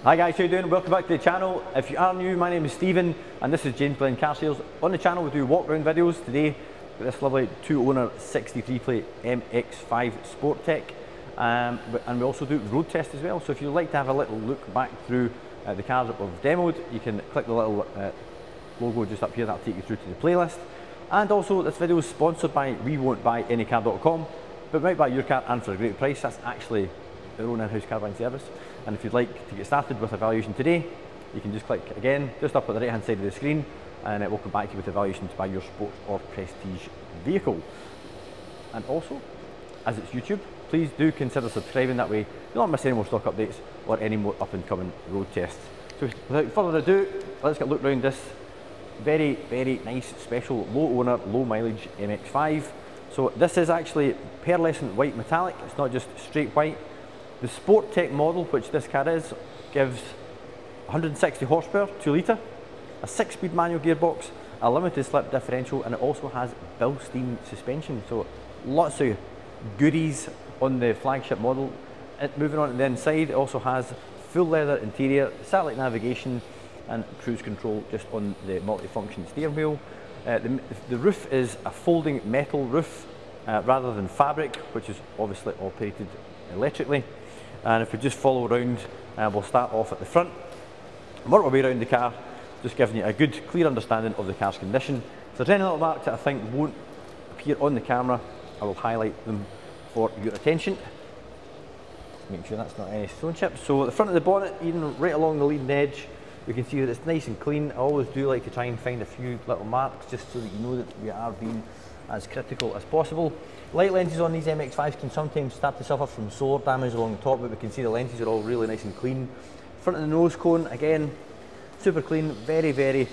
Hi guys, how you doing? Welcome back to the channel. If you are new, my name is Stephen and this is James Glen Car Sales. On the channel we do walk around videos. Today we've got this lovely 2-owner 63 plate MX-5 Sport Tech, and we also do road test as well. So if you'd like to have a little look back through the cars that we've demoed, you can click the little logo just up here. That'll take you through to the playlist. And also this video is sponsored by WeWon'tBuyAnyCar.com, but we might buy your car and for a great price. That's actually their own in-house car buying service. And if you'd like to get started with a valuation today, you can just click again just up at the right hand side of the screen and it will come back to you with a valuation to buy your sports or prestige vehicle. And also, as it's YouTube, please do consider subscribing, that way you'll not miss any more stock updates or any more up and coming road tests. So without further ado, let's get a look around this very, very nice special low owner, low mileage MX-5. So this is actually pearlescent white metallic, it's not just straight white. The Sport Tech model, which this car is, gives 160 horsepower, 2 litre, a 6-speed manual gearbox, a limited slip differential, and it also has Bilstein suspension. So lots of goodies on the flagship model. Moving on to the inside, it also has full leather interior, satellite navigation, and cruise control just on the multifunction steering wheel. The roof is a folding metal roof rather than fabric, which is obviously operated electrically. And if we just follow around, we'll start off at the front, work our way around the car, just giving you a good, clear understanding of the car's condition. If there's any little marks that I think won't appear on the camera, I will highlight them for your attention. Make sure that's not any stone chips. So at the front of the bonnet, even right along the leading edge, we can see that it's nice and clean. I always do like to try and find a few little marks just so that you know that we are being as critical as possible. Light lenses on these MX-5s can sometimes start to suffer from solar damage along the top, but we can see the lenses are all really nice and clean. Front of the nose cone, again, super clean, very, very,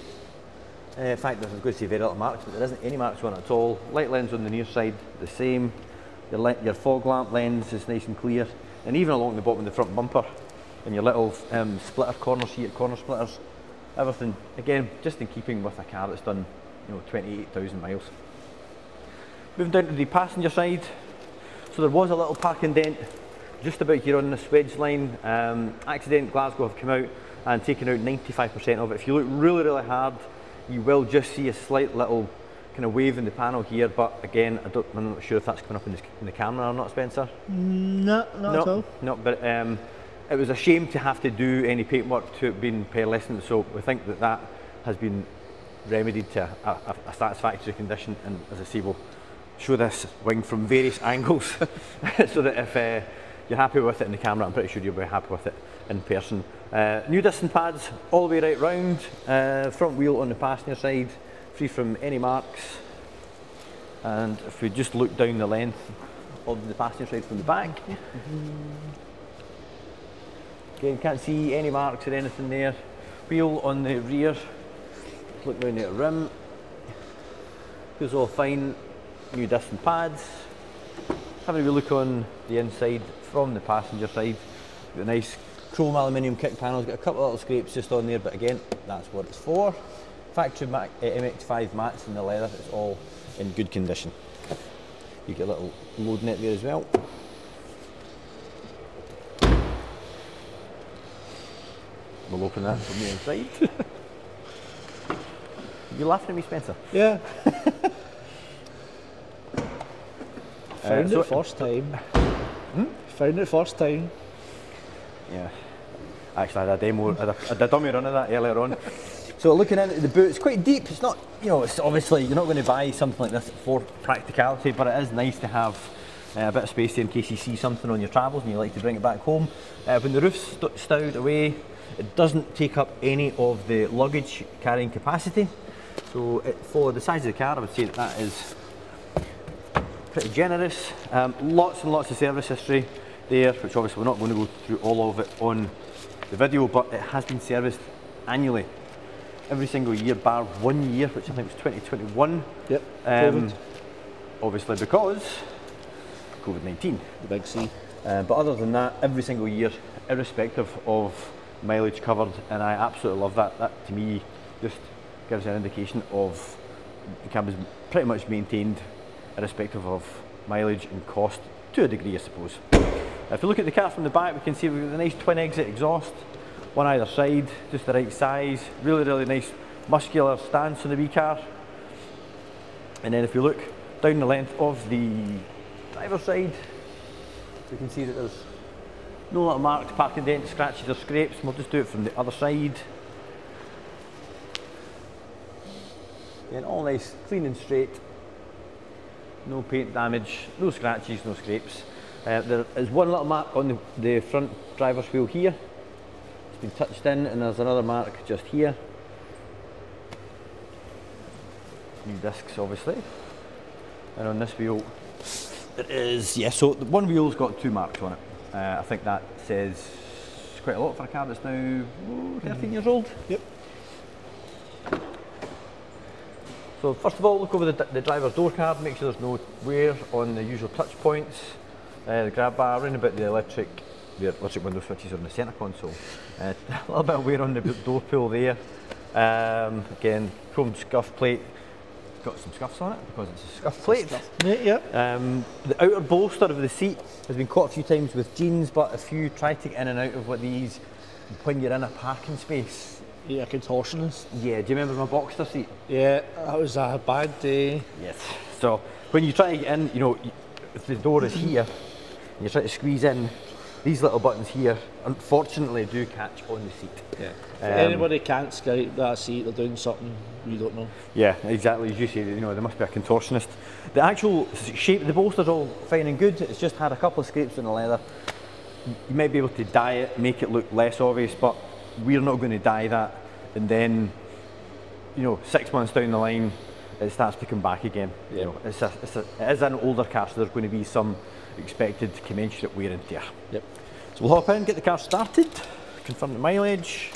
in fact I was going to say very little marks, but there isn't any marks on it at all. Light lens on the near side, the same. Your fog lamp lens is nice and clear, and even along the bottom of the front bumper, and your little splitter corner seat, corner splitters, everything, again, just in keeping with a car that's done, 28,000 miles. Moving down to the passenger side, so there was a little parking dent just about here on this wedge line. Accident Glasgow have come out and taken out 95% of it. If you look really, really hard, you will just see a slight little kind of wave in the panel here, but again, I'm not sure if that's coming up in the camera or not, Spencer? No, not at all. No, but it was a shame to have to do any paintwork to it being pearlescent, so we think that that has been remedied to a satisfactory condition, and as I say, we'll show this wing from various angles so that if you're happy with it in the camera, I'm pretty sure you'll be happy with it in person. New distance pads all the way right round, front wheel on the passenger side, free from any marks. And if we just look down the length of the passenger side from the back, again, can't see any marks or anything there. Wheel on the rear, look down the rim, feels all fine. New distance pads. Having a look on the inside from the passenger side, got a nice chrome aluminium kick panels, got a couple of little scrapes just on there, but again, that's what it's for. Factory MX-5 mats in the leather, it's all in good condition. You get a little load net there as well. We'll open that from the inside. You laughing at me, Spencer? Yeah. Found it first time. Found it first time. Yeah. Actually, I had a demo, I had a dummy run of that earlier on. So looking into the boot, it's quite deep. It's not, it's obviously, you're not going to buy something like this for practicality, but it is nice to have a bit of space there in case you see something on your travels and you like to bring it back home. When the roof's stowed away, it doesn't take up any of the luggage carrying capacity. So for the size of the car, I would say that is pretty generous. Lots and lots of service history there, which obviously we're not going to go through all of it on the video, but it has been serviced annually every single year bar 1 year, which I think was 2021. Yep. COVID. Obviously because COVID-19. The big C. But other than that, every single year, irrespective of mileage covered, and I absolutely love that. That to me just gives an indication of the cab is pretty much maintained irrespective of mileage and cost to a degree, I suppose. If you look at the car from the back, we can see we've got a nice twin exit exhaust, one either side, just the right size. Really, really nice muscular stance on the wee car. And then if you look down the length of the driver's side, you can see that there's no little marks, parking dents, scratches or scrapes. We'll just do it from the other side. Again, all nice, clean and straight. No paint damage, no scratches, no scrapes. There is one little mark on the front driver's wheel here. It's been touched in, and there's another mark just here. New discs, obviously. And on this wheel, there is, yeah, so one wheel's got 2 marks on it. I think that says quite a lot for a car that's now 13 years old. Yep. So first of all, look over the driver's door card, make sure there's no wear on the usual touch points. The grab bar, around about the electric window switches on the centre console. A little bit of wear on the door pull there. Again, chrome scuff plate. Got some scuffs on it because it's a scuff plate. Yeah. The outer bolster of the seat has been caught a few times with jeans, but if you try to get in and out of these when you're in a parking space. Yeah, contortionist. Yeah, do you remember my Boxster seat? Yeah, that was a bad day. Yes. So when you try to get in, you know, if the door is here, and you try to squeeze in, these little buttons here, unfortunately, do catch on the seat. Yeah. If anybody can't Skype that seat, they're doing something we don't know. Yeah, exactly. As you say, you know, there must be a contortionist. The actual shape of the bolster's all fine and good. It's just had a couple of scrapes on the leather. You might be able to dye it, make it look less obvious, but we're not going to dye that. And then, you know, 6 months down the line, it starts to come back again. Yeah. You know, it is an older car, so there's going to be some expected commensurate wear and tear. Yep. So we'll hop in, get the car started, confirm the mileage.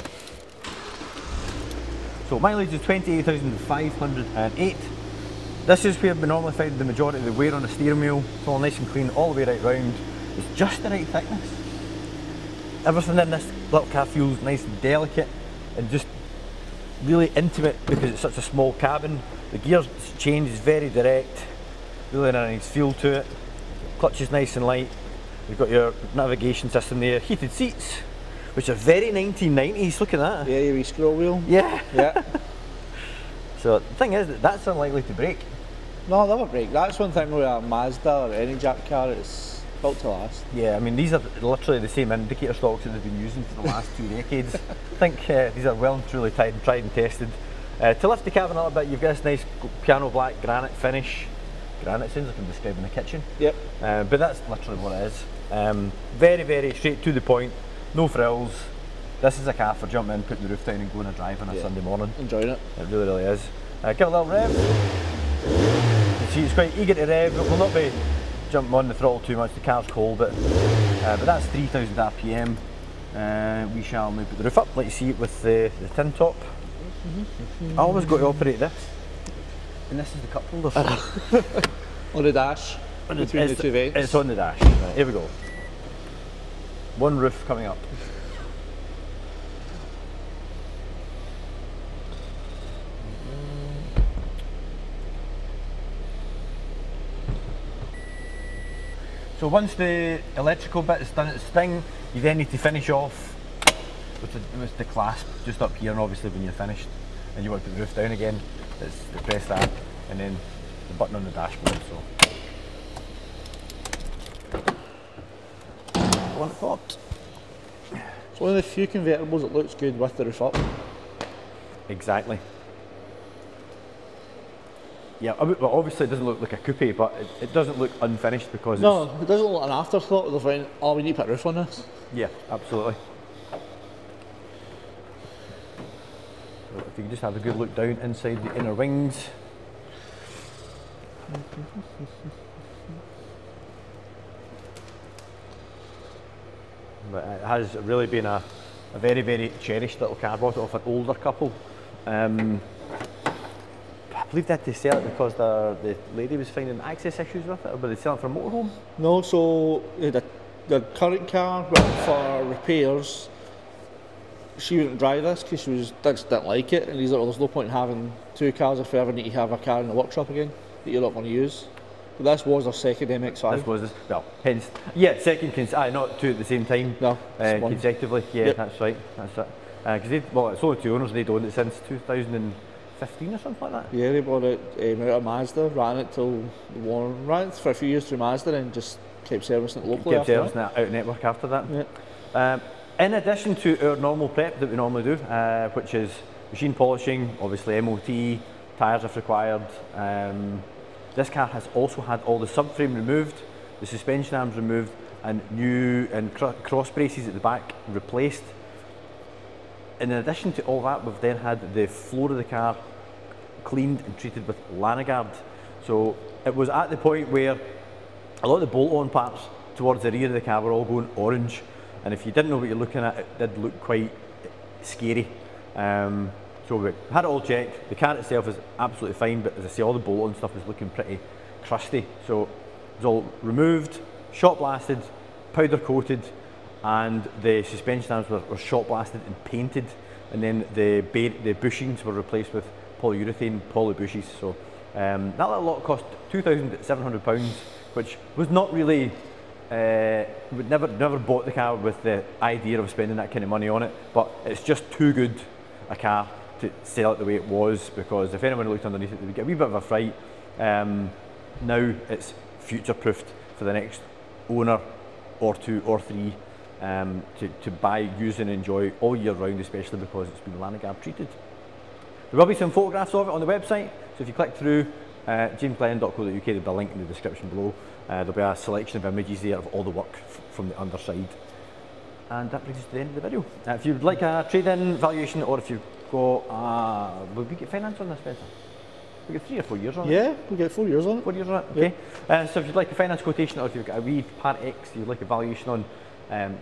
So mileage is 28,508. This is where we normally find the majority of the wear on the steering wheel. It's all nice and clean all the way right round. It's just the right thickness. Everything in this little car feels nice and delicate and just really intimate because it's such a small cabin. The gear change is very direct, really nice feel to it. Clutch is nice and light. You've got your navigation system there, heated seats, which are very 1990s, look at that. Yeah, your wee scroll wheel. Yeah. Yeah. So the thing is, that's unlikely to break. No, they'll never break. That's one thing with a Mazda or any Jack car, it's built to last. Yeah, I mean, these are literally the same indicator stocks that they've been using for the last 2 decades. I think these are well and truly tried and tested. To lift the cabin a little bit, you've got this nice piano black granite finish. Granite sounds like I'm describing the kitchen. Yep. But that's literally what it is. Very, very straight to the point, no frills. This is a car for jumping in, putting the roof down and going a drive on a Sunday morning. Enjoying it. It really, really is. Give it a little rev. You see it's quite eager to rev, but we'll not be jumping on the throttle too much, the car's cold, but that's 3,000 RPM. We shall now put the roof up, let you see it with the tin top. I always got to operate this. And this is the cup holder. On the dash, between the two vents. It's on the dash. Right, here we go. One roof coming up. So once the electrical bit is done its thing, you then need to finish off with the clasp just up here, and obviously when you're finished and you want to put the roof down again, it's to press that and then the button on the dashboard. So one popped. It's one of the few convertibles that looks good with the roof up. Exactly. Yeah, well, obviously it doesn't look like a coupe, but it doesn't look unfinished because no, it doesn't look like an afterthought. They're thinking, oh, we need to put a roof on this. Yeah, absolutely. So if you can just have a good look down inside the inner wings. But it has really been a very, very cherished little car. Bought it off an older couple. I believe they had to sell it because the lady was finding access issues with it, or were they selling it for a motorhome? No, so the current car went for repairs. She wouldn't drive this because she didn't like it, and he's like, well, there's no point in having two cars if we ever need to have a car in the workshop again that you're not going to use. But this was our second MX-5. This was this, well, hence, yeah, second, not two at the same time, No, consecutively. Yeah, yep. that's right. That's it. Because well, it's only two owners. They'd owned it since 2015 or something like that. Yeah, they bought it out of Mazda, ran it for a few years through Mazda, and just kept servicing it locally. Kept servicing it out network after that. Yeah. In addition to our normal prep that we normally do, which is machine polishing, obviously MOT, tyres if required. This car has also had all the subframe removed, the suspension arms removed, and new cross braces at the back replaced. In addition to all that, we've then had the floor of the car cleaned and treated with Lanagard. So it was at the point where a lot of the bolt-on parts towards the rear of the car were all going orange, and if you didn't know what you're looking at, it did look quite scary. So we had it all checked. The car itself is absolutely fine, but as I say, all the bolt-on stuff is looking pretty crusty. So it was all removed, shot blasted, powder coated, and the suspension arms were shot blasted and painted, and then the bushings were replaced with polyurethane poly bushes. So that little lot cost £2,700, which was not really. We never bought the car with the idea of spending that kind of money on it, but it's just too good a car to sell it the way it was, because if anyone looked underneath it, they would get a wee bit of a fright. Now it's future-proofed for the next owner or two or three to buy, use and enjoy all year round, especially because it's been Lanagard treated. There will be some photographs of it on the website, so if you click through jamesglen.co.uk, there'll be a link in the description below. There'll be a selection of images there of all the work from the underside. And that brings us to the end of the video. If you'd like a trade-in valuation, or if you've got, will we get finance on this, Spencer? We get 3 or 4 years on it? Yeah, we get 4 years on it. 4 years on it, okay. Yeah. So if you'd like a finance quotation, or if you've got a wee Part X you'd like a valuation on,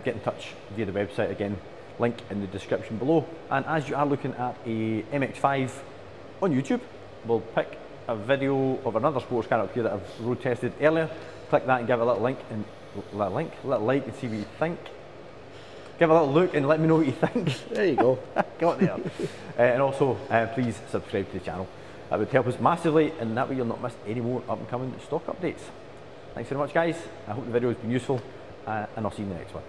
get in touch via the website again, link in the description below. And as you are looking at a MX-5 on YouTube, we'll pick a video of another sports car up here that I've road tested earlier. Click that and give it a little link and little like and see what you think. Give a little look and let me know what you think. There you go. Got there. And also, please subscribe to the channel. That would help us massively, and that way you'll not miss any more up and coming stock updates. Thanks very much, guys. I hope the video has been useful, and I'll see you in the next one.